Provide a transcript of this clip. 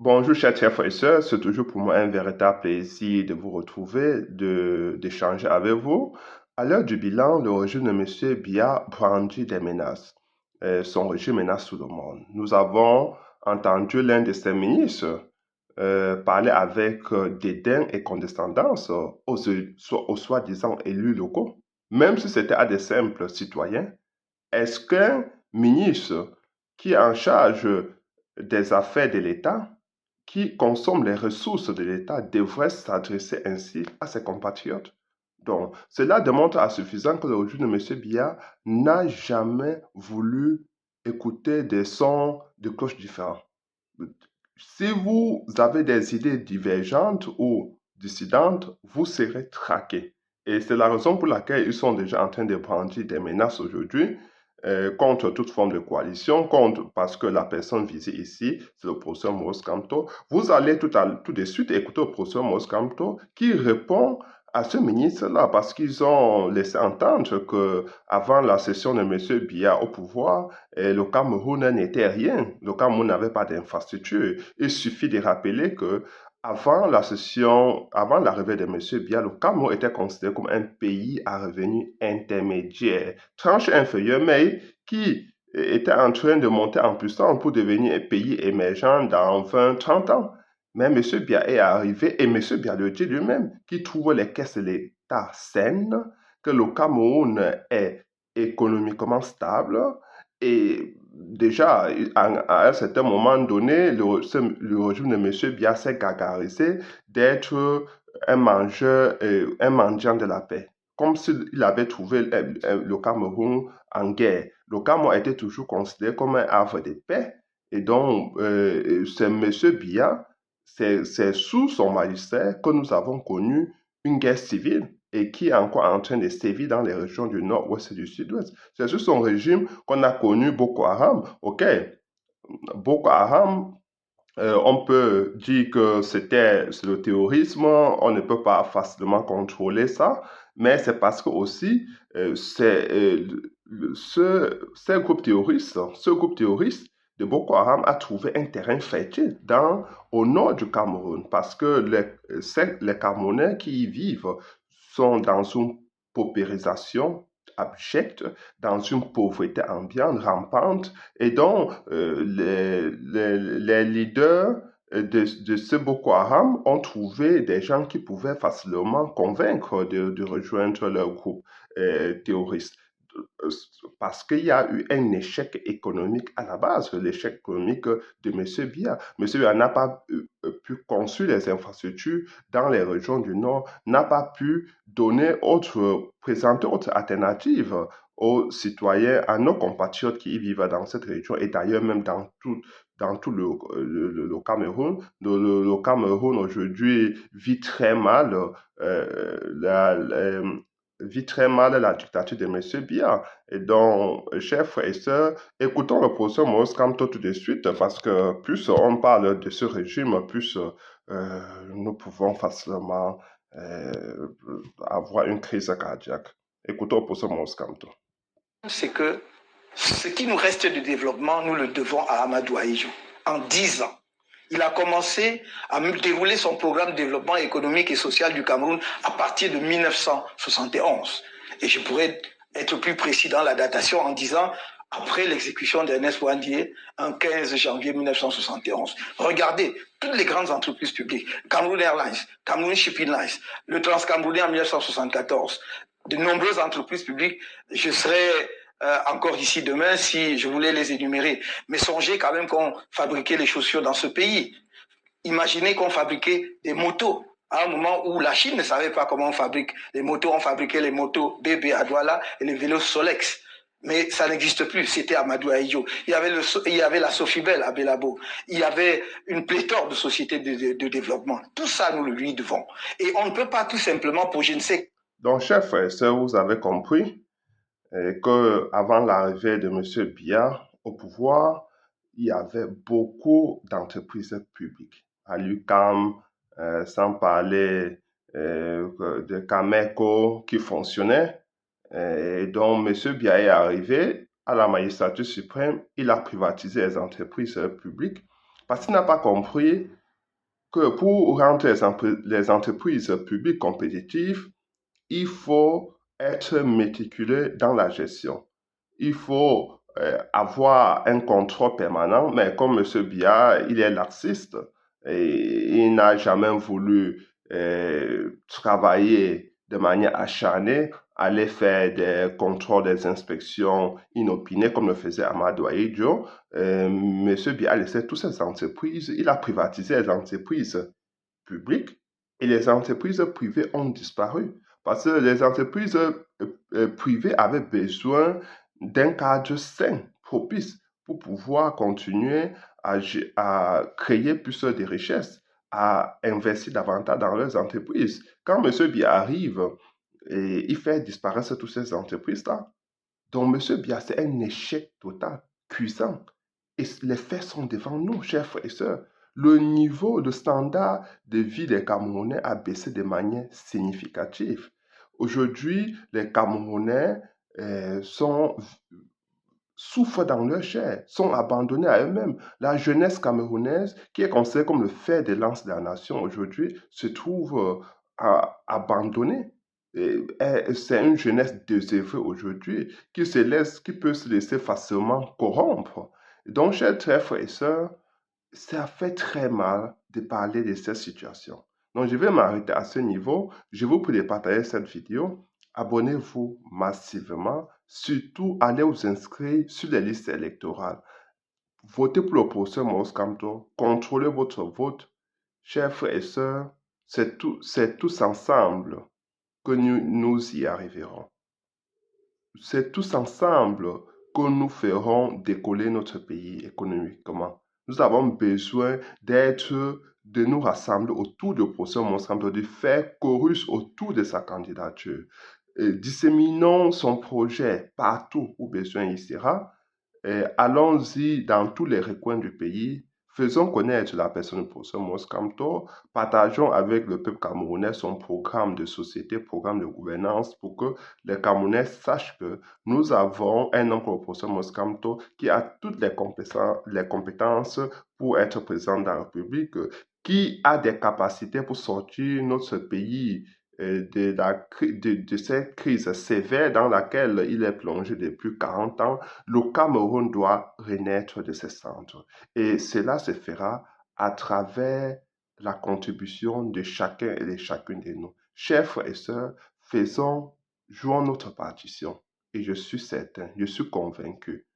Bonjour, chers frères et sœurs, c'est toujours pour moi un véritable plaisir de vous retrouver, d'échanger avec vous. À l'heure du bilan, le régime de M. Biya brandit des menaces. Son régime menace tout le monde. Nous avons entendu l'un de ses ministres parler avec dédain et condescendance aux soi-disant élus locaux, même si c'était à des simples citoyens. Est-ce qu'un ministre qui est en charge des affaires de l'État, qui consomme les ressources de l'État, devrait s'adresser ainsi à ses compatriotes? Donc, cela démontre à suffisant que le régime de M. Biya n'a jamais voulu écouter des sons de cloche différents. Si vous avez des idées divergentes ou dissidentes, vous serez traqués. Et c'est la raison pour laquelle ils sont déjà en train de brandir des menaces aujourd'hui contre toute forme de coalition, parce que la personne visée ici, c'est le professeur Maurice Kamto. Vous allez tout de suite écouter le professeur Maurice Kamto qui répond à ce ministre-là parce qu'ils ont laissé entendre que avant la session de M. Biya au pouvoir, le Cameroun n'était rien. Le Cameroun n'avait pas d'infrastructure. Il suffit de rappeler que avant la session, avant l'arrivée de M. Biya, le Cameroun était considéré comme un pays à revenu intermédiaire, tranche inférieure, mais qui était en train de monter en puissance pour devenir un pays émergent dans 20-30 ans. Mais M. Biya est arrivé et M. Biya le dit lui-même, qui trouve les caisses de l'État saines, que le Cameroun est économiquement stable, et déjà, à un certain moment donné, le régime de M. Biya s'est gargarisé d'être un mangeur, un mendiant de la paix. Comme s'il avait trouvé le Cameroun en guerre. Le Cameroun était toujours considéré comme un havre de paix. Et donc, c'est M. Biya, c'est sous son magistère que nous avons connu une guerre civile et qui est encore en train de sévir dans les régions du nord-ouest et du sud-ouest. C'est sous son régime qu'on a connu Boko Haram. OK, Boko Haram, on peut dire que c'est le terrorisme, on ne peut pas facilement contrôler ça, mais c'est parce que aussi ce groupe terroriste de Boko Haram a trouvé un terrain fertile au nord du Cameroun parce que les Camerounais qui y vivent sont dans une paupérisation abjecte, dans une pauvreté ambiante rampante, et donc les leaders de ce Boko Haram ont trouvé des gens qui pouvaient facilement convaincre de rejoindre leur groupe terroriste. Parce qu'il y a eu un échec économique à la base, l'échec économique de M. Biya. M. Biya n'a pas pu construire les infrastructures dans les régions du Nord, n'a pas pu présenter autre alternative aux citoyens, à nos compatriotes qui y vivent dans cette région et d'ailleurs même dans tout le Cameroun. Le Cameroun aujourd'hui vit très mal la dictature de M. Biya. Et donc, chers frères et sœurs, écoutons le professeur Maurice Kamto tout de suite parce que plus on parle de ce régime, plus nous pouvons facilement euh, avoir une crise cardiaque. Écoutons le professeur Maurice Kamto. C'est que ce qui nous reste de développement, nous le devons à Amadou Ahidjo. En 10 ans, il a commencé à dérouler son programme de développement économique et social du Cameroun à partir de 1971. Et je pourrais être plus précis dans la datation en disant après l'exécution d'Ernest Ouandié en 15 janvier 1971. Regardez, toutes les grandes entreprises publiques, Cameroun Airlines, Cameroun Shipping Lines, le Transcamerounais en 1974, de nombreuses entreprises publiques, je serais encore ici demain si je voulais les énumérer. Mais songez quand même qu'on fabriquait les chaussures dans ce pays. Imaginez qu'on fabriquait des motos. À un moment où la Chine ne savait pas comment on fabrique les motos, on fabriquait les motos BB à Douala et les vélos Solex. Mais ça n'existe plus, c'était Amadou Ahidjo. Il y avait la Sofibel à Belabo. Il y avait une pléthore de sociétés de développement. Tout ça, nous le lui devons. Et on ne peut pas tout simplement, pour je ne sais. Donc, chers frères et sœurs, vous avez compris qu'avant l'arrivée de M. Biya au pouvoir, il y avait beaucoup d'entreprises publiques. À l'UQAM, sans parler de Cameco qui fonctionnait. Et donc, M. Biya est arrivé à la magistrature suprême, il a privatisé les entreprises publiques Parce qu'il n'a pas compris que pour rendre les entreprises publiques compétitives, il faut être méticuleux dans la gestion. Il faut avoir un contrôle permanent, mais comme M. Biya, il est laxiste et il n'a jamais voulu travailler de manière acharnée, aller faire des contrôles, des inspections inopinées comme le faisait Amadou Ahidjo. M. Biya a laissé toutes ces entreprises, il a privatisé les entreprises publiques et les entreprises privées ont disparu parce que les entreprises privées avaient besoin d'un cadre sain, propice, pour pouvoir continuer à créer plus de richesses, à investir davantage dans leurs entreprises. Quand M. Biya arrive et il fait disparaître toutes ces entreprises-là, donc M. Biya, c'est un échec total, cuisant. Et les faits sont devant nous, chers frères et sœurs. Le niveau, le standard de vie des Camerounais a baissé de manière significative. Aujourd'hui, les Camerounais souffrent dans leur chair, sont abandonnés à eux-mêmes. La jeunesse camerounaise, qui est considérée comme le fer de lance de la nation aujourd'hui, se trouve abandonnée. C'est une jeunesse désœuvrée aujourd'hui qui peut se laisser facilement corrompre. Donc, chers frères et sœurs, ça fait très mal de parler de cette situation. Donc, je vais m'arrêter à ce niveau. Je vous prie de partager cette vidéo. Abonnez-vous massivement. Surtout, allez vous inscrire sur les listes électorales. Votez pour le professeur Maurice Kamto. Contrôlez votre vote. Chers frères et sœurs, c'est tous ensemble que nous y arriverons. C'est tous ensemble que nous ferons décoller notre pays économiquement. Nous avons besoin de nous rassembler autour du professeur Maurice Kamto, de faire chorus autour de sa candidature. Disséminons son projet partout où besoin il sera. Allons-y dans tous les recoins du pays. Faisons connaître la personne du professeur Maurice Kamto. Partageons avec le peuple camerounais son programme de société, programme de gouvernance pour que les Camerounais sachent que nous avons un homme comme le professeur Maurice Kamto qui a toutes les compétences pour être président de la République, qui a des capacités pour sortir notre pays de cette crise sévère dans laquelle il est plongé depuis 40 ans. Le Cameroun doit renaître de ses cendres. Et cela se fera à travers la contribution de chacun et de chacune de nous. Chers frères et sœurs, jouons notre partition. Et je suis certain, je suis convaincu